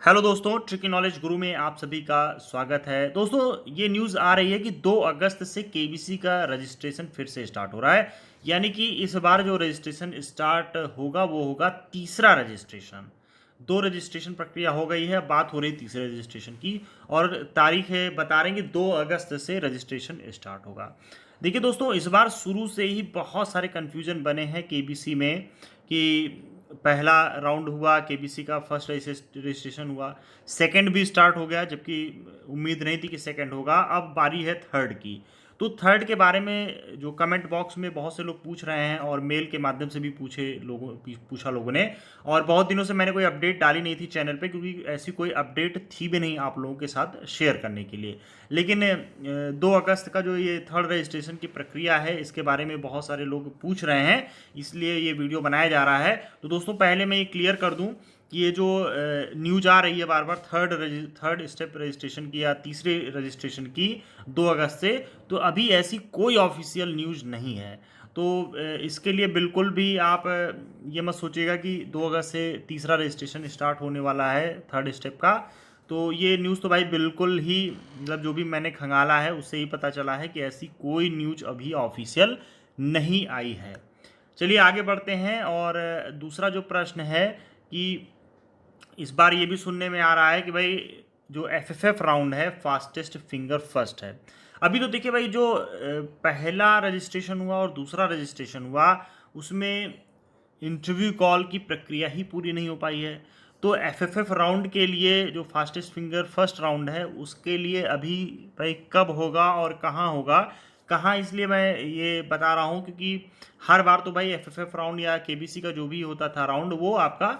Hello दोस्तों, tricky knowledge गुरु में आप सभी का स्वागत है। दोस्तों, ये न्यूज़ आ रही है कि 2 अगस्त से केबीसी का रजिस्ट्रेशन फिर से स्टार्ट हो रहा है। यानी कि इस बार जो रजिस्ट्रेशन स्टार्ट होगा वो होगा तीसरा रजिस्ट्रेशन। 2 रजिस्ट्रेशन प्रक्रिया हो गई है, बात हो रही है तीसरे रजिस्ट्रेशन की और तारीख है बता रहे हैं कि 2 अगस्त से रजिस्ट्रेशन स्टार्ट होगा। देखिए दोस्तों, इस बार शुरू से ही बहुत सारे कन्फ्यूजन बने हैं केबीसी में कि पहला राउंड हुआ, केबीसी का फर्स्ट रजिस्ट्रेशन हुआ, सेकंड भी स्टार्ट हो गया जबकि उम्मीद नहीं थी कि सेकंड होगा। अब बारी है थर्ड की। तो थर्ड के बारे में जो कमेंट बॉक्स में बहुत से लोग पूछ रहे हैं और मेल के माध्यम से भी पूछा लोगों ने, और बहुत दिनों से मैंने कोई अपडेट डाली नहीं थी चैनल पे क्योंकि ऐसी कोई अपडेट थी भी नहीं आप लोगों के साथ शेयर करने के लिए। लेकिन 2 अगस्त का जो ये थर्ड रजिस्ट्रेशन की प्रक्रिया है इसके बारे में बहुत सारे लोग पूछ रहे हैं, इसलिए ये वीडियो बनाया जा रहा है। तो दोस्तों, पहले मैं ये क्लियर कर दूं कि ये जो न्यूज आ रही है बार बार थर्ड स्टेप रजिस्ट्रेशन की या तीसरे रजिस्ट्रेशन की 2 अगस्त से, तो अभी ऐसी कोई ऑफिशियल न्यूज नहीं है। तो इसके लिए बिल्कुल भी आप ये मत सोचिएगा कि 2 अगस्त से तीसरा रजिस्ट्रेशन स्टार्ट होने वाला है थर्ड स्टेप का। तो ये न्यूज़ तो भाई बिल्कुल ही मतलब जो भी मैंने खंगाला है उससे ही पता चला है कि ऐसी कोई न्यूज अभी ऑफिशियल नहीं आई है। चलिए आगे बढ़ते हैं। और दूसरा जो प्रश्न है कि इस बार ये भी सुनने में आ रहा है कि भाई जो एफएफएफ राउंड है फास्टेस्ट फिंगर फर्स्ट है। अभी तो देखिए भाई, जो पहला रजिस्ट्रेशन हुआ और दूसरा रजिस्ट्रेशन हुआ उसमें इंटरव्यू कॉल की प्रक्रिया ही पूरी नहीं हो पाई है। तो एफएफएफ राउंड के लिए जो फास्टेस्ट फिंगर फर्स्ट राउंड है उसके लिए अभी भाई कब होगा और कहाँ होगा, कहाँ, इसलिए मैं ये बता रहा हूँ क्योंकि हर बार तो भाई एफएफएफ राउंड या केबीसी का जो भी होता था राउंड वो आपका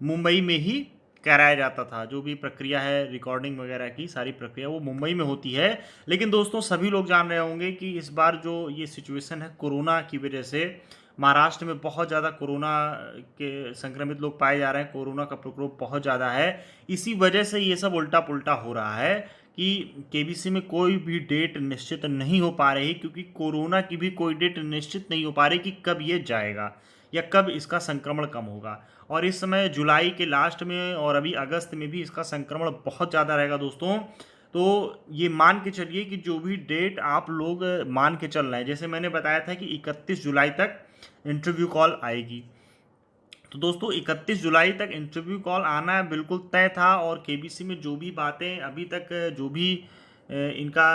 मुंबई में ही कराया जाता था। जो भी प्रक्रिया है रिकॉर्डिंग वगैरह की सारी प्रक्रिया वो मुंबई में होती है। लेकिन दोस्तों, सभी लोग जान रहे होंगे कि इस बार जो ये सिचुएशन है कोरोना की वजह से, महाराष्ट्र में बहुत ज़्यादा कोरोना के संक्रमित लोग पाए जा रहे हैं, कोरोना का प्रकोप बहुत ज़्यादा है। इसी वजह से ये सब उल्टा पुल्टा हो रहा है कि केबीसी में कोई भी डेट निश्चित नहीं हो पा रही, क्योंकि कोरोना की भी कोई डेट निश्चित नहीं हो पा रही कि कब ये जाएगा या कब इसका संक्रमण कम होगा। और इस समय जुलाई के लास्ट में और अभी अगस्त में भी इसका संक्रमण बहुत ज़्यादा रहेगा दोस्तों। तो ये मान के चलिए कि जो भी डेट आप लोग मान के चल रहे हैं, जैसे मैंने बताया था कि 31 जुलाई तक इंटरव्यू कॉल आएगी, तो दोस्तों 31 जुलाई तक इंटरव्यू कॉल आना बिल्कुल तय था। और केबीसी में जो भी बातें अभी तक जो भी इनका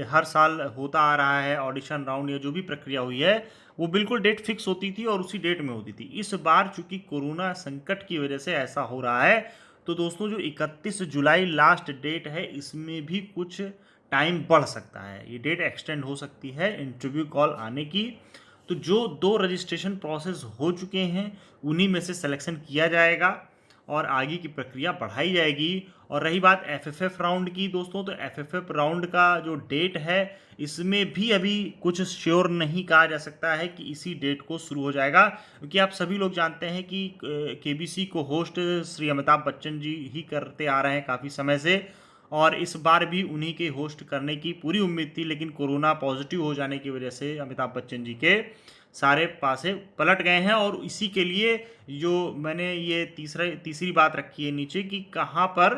हर साल होता आ रहा है ऑडिशन राउंड या जो भी प्रक्रिया हुई है वो बिल्कुल डेट फिक्स होती थी और उसी डेट में होती थी। इस बार चूंकि कोरोना संकट की वजह से ऐसा हो रहा है, तो दोस्तों जो 31 जुलाई लास्ट डेट है इसमें भी कुछ टाइम बढ़ सकता है, ये डेट एक्सटेंड हो सकती है इंटरव्यू कॉल आने की। तो जो 2 रजिस्ट्रेशन प्रोसेस हो चुके हैं उन्हीं में से सिलेक्शन किया जाएगा और आगे की प्रक्रिया बढ़ाई जाएगी। और रही बात एफएफएफ राउंड की दोस्तों, तो एफएफएफ राउंड का जो डेट है इसमें भी अभी कुछ श्योर नहीं कहा जा सकता है कि इसी डेट को शुरू हो जाएगा, क्योंकि आप सभी लोग जानते हैं कि केबीसी को होस्ट श्री अमिताभ बच्चन जी ही करते आ रहे हैं काफ़ी समय से, और इस बार भी उन्हीं के होस्ट करने की पूरी उम्मीद थी। लेकिन कोरोना पॉजिटिव हो जाने की वजह से अमिताभ बच्चन जी के सारे पासे पलट गए हैं। और इसी के लिए जो मैंने ये तीसरी बात रखी है नीचे कि कहाँ पर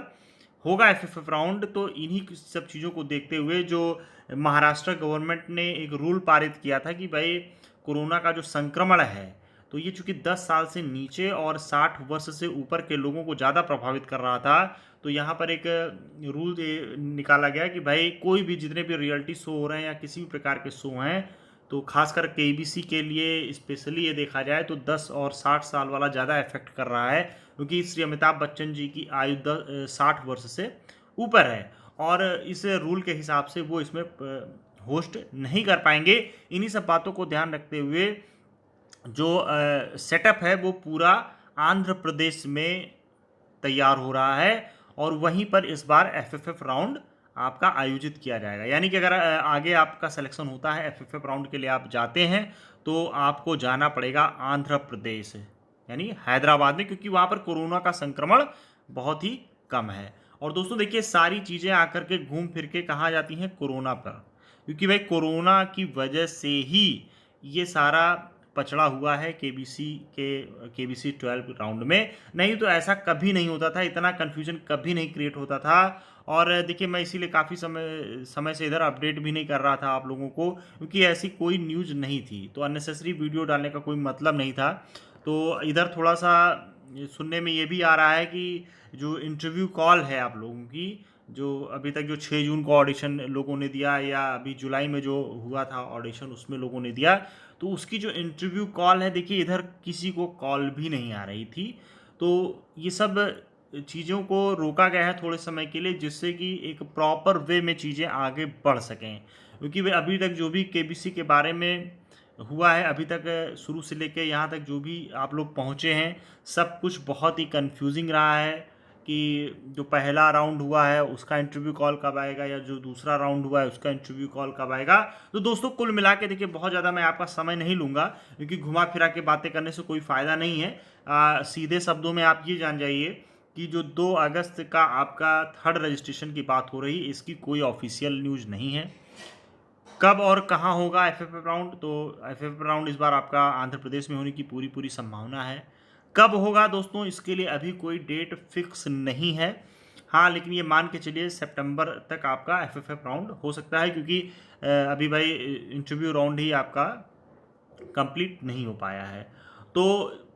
होगा एफएफएफ राउंड, तो इन्हीं सब चीज़ों को देखते हुए जो महाराष्ट्र गवर्नमेंट ने एक रूल पारित किया था कि भाई कोरोना का जो संक्रमण है तो ये चूंकि 10 साल से नीचे और 60 वर्ष से ऊपर के लोगों को ज़्यादा प्रभावित कर रहा था, तो यहाँ पर एक रूल निकाला गया कि भाई कोई भी जितने भी रियलिटी शो हो रहे हैं या किसी भी प्रकार के शो हैं, तो खासकर केबीसी के लिए स्पेशली ये देखा जाए तो 10 और 60 साल वाला ज़्यादा इफेक्ट कर रहा है, क्योंकि श्री अमिताभ बच्चन जी की आयु 60 वर्ष से ऊपर है और इस रूल के हिसाब से वो इसमें होस्ट नहीं कर पाएंगे। इन्हीं सब बातों को ध्यान रखते हुए जो सेटअप है वो पूरा आंध्र प्रदेश में तैयार हो रहा है और वहीं पर इस बार एफएफएफ राउंड आपका आयोजित किया जाएगा। यानी कि अगर आगे आपका सिलेक्शन होता है एफएफएफ राउंड के लिए आप जाते हैं तो आपको जाना पड़ेगा आंध्र प्रदेश यानी हैदराबाद में, क्योंकि वहाँ पर कोरोना का संक्रमण बहुत ही कम है। और दोस्तों देखिए, सारी चीज़ें आकर के घूम फिर के कहाँ जाती हैं, कोरोना पर, क्योंकि भाई कोरोना की वजह से ही ये सारा पचड़ा हुआ है केबीसी 12 राउंड में। नहीं तो ऐसा कभी नहीं होता था, इतना कन्फ्यूजन कभी नहीं क्रिएट होता था। और देखिए मैं इसीलिए काफ़ी समय से इधर अपडेट भी नहीं कर रहा था आप लोगों को, क्योंकि ऐसी कोई न्यूज़ नहीं थी, तो अननेसेसरी वीडियो डालने का कोई मतलब नहीं था। तो इधर थोड़ा सा सुनने में ये भी आ रहा है कि जो इंटरव्यू कॉल है आप लोगों की, जो अभी तक जो 6 जून को ऑडिशन लोगों ने दिया या अभी जुलाई में जो हुआ था ऑडिशन उसमें लोगों ने दिया, तो उसकी जो इंटरव्यू कॉल है देखिए इधर किसी को कॉल भी नहीं आ रही थी। तो ये सब चीज़ों को रोका गया है थोड़े समय के लिए, जिससे कि एक प्रॉपर वे में चीज़ें आगे बढ़ सकें, क्योंकि वे अभी तक जो भी केबीसी के बारे में हुआ है अभी तक शुरू से लेके यहाँ तक जो भी आप लोग पहुँचे हैं, सब कुछ बहुत ही कंफ्यूजिंग रहा है कि जो पहला राउंड हुआ है उसका इंटरव्यू कॉल कब आएगा या जो दूसरा राउंड हुआ है उसका इंटरव्यू कॉल कब आएगा। तो दोस्तों कुल मिला के देखिए बहुत ज़्यादा मैं आपका समय नहीं लूँगा, क्योंकि घुमा फिरा के बातें करने से कोई फ़ायदा नहीं है। सीधे शब्दों में आप ये जान जाइए कि जो 2 अगस्त का आपका थर्ड रजिस्ट्रेशन की बात हो रही है, इसकी कोई ऑफिशियल न्यूज़ नहीं है। कब और कहाँ होगा एफएफएफ राउंड, तो एफएफएफ राउंड इस बार आपका आंध्र प्रदेश में होने की पूरी संभावना है। कब होगा दोस्तों, इसके लिए अभी कोई डेट फिक्स नहीं है। हाँ, लेकिन ये मान के चलिए सितंबर तक आपका एफएफएफ राउंड हो सकता है, क्योंकि अभी भाई इंटरव्यू राउंड ही आपका कंप्लीट नहीं हो पाया है। तो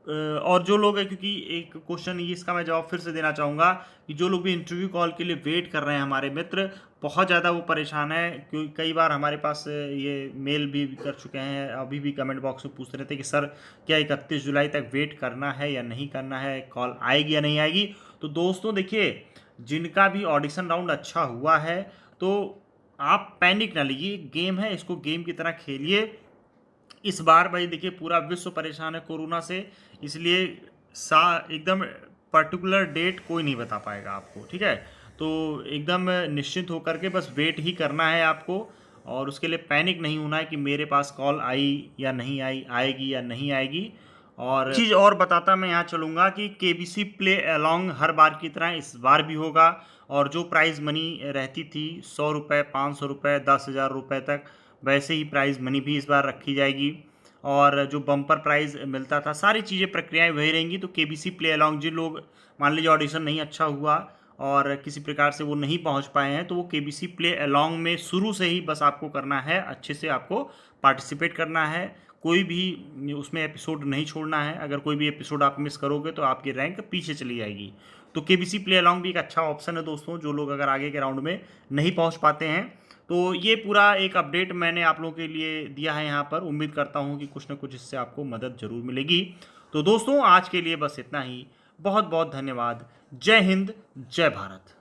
और जो लोग हैं, क्योंकि एक क्वेश्चन ये इसका मैं जवाब फिर से देना चाहूँगा कि जो लोग भी इंटरव्यू कॉल के लिए वेट कर रहे हैं हमारे मित्र, बहुत ज़्यादा वो परेशान है, क्योंकि कई बार हमारे पास ये मेल भी कर चुके हैं, अभी भी कमेंट बॉक्स में पूछ रहे थे कि सर क्या 31 जुलाई तक वेट करना है या नहीं करना है, कॉल आएगी या नहीं आएगी। तो दोस्तों देखिए, जिनका भी ऑडिशन राउंड अच्छा हुआ है तो आप पैनिक ना लीजिए, गेम है, इसको गेम की तरह खेलिए। इस बार भाई देखिए पूरा विश्व परेशान है कोरोना से, इसलिए एकदम पर्टिकुलर डेट कोई नहीं बता पाएगा आपको, ठीक है। तो एकदम निश्चिंत होकर के बस वेट ही करना है आपको, और उसके लिए पैनिक नहीं होना है कि मेरे पास कॉल आई या नहीं आई, आएगी या नहीं आएगी। और चीज़ और बताता मैं यहाँ चलूँगा कि केबीसी प्ले अलॉन्ग हर बार की तरह इस बार भी होगा, और जो प्राइज़ मनी रहती थी 100 रुपये, 500 रुपये, 10,000 रुपये तक, वैसे ही प्राइज़ मनी भी इस बार रखी जाएगी। और जो बम्पर प्राइज़ मिलता था, सारी चीज़ें प्रक्रियाएं वही रहेंगी। तो केबीसी प्ले अलॉन्ग जिन लोग मान लीजिए ऑडिशन नहीं अच्छा हुआ और किसी प्रकार से वो नहीं पहुंच पाए हैं, तो वो केबीसी प्ले अलॉन्ग में शुरू से ही बस आपको करना है, अच्छे से आपको पार्टिसिपेट करना है, कोई भी उसमें एपिसोड नहीं छोड़ना है। अगर कोई भी एपिसोड आप मिस करोगे तो आपकी रैंक पीछे चली जाएगी। तो केबीसी प्ले अलॉन्ग भी एक अच्छा ऑप्शन है दोस्तों, जो लोग अगर आगे के राउंड में नहीं पहुंच पाते हैं। तो ये पूरा एक अपडेट मैंने आप लोगों के लिए दिया है यहाँ पर। उम्मीद करता हूँ कि कुछ ना कुछ इससे आपको मदद ज़रूर मिलेगी। तो दोस्तों आज के लिए बस इतना ही। बहुत बहुत धन्यवाद। जय हिंद, जय भारत।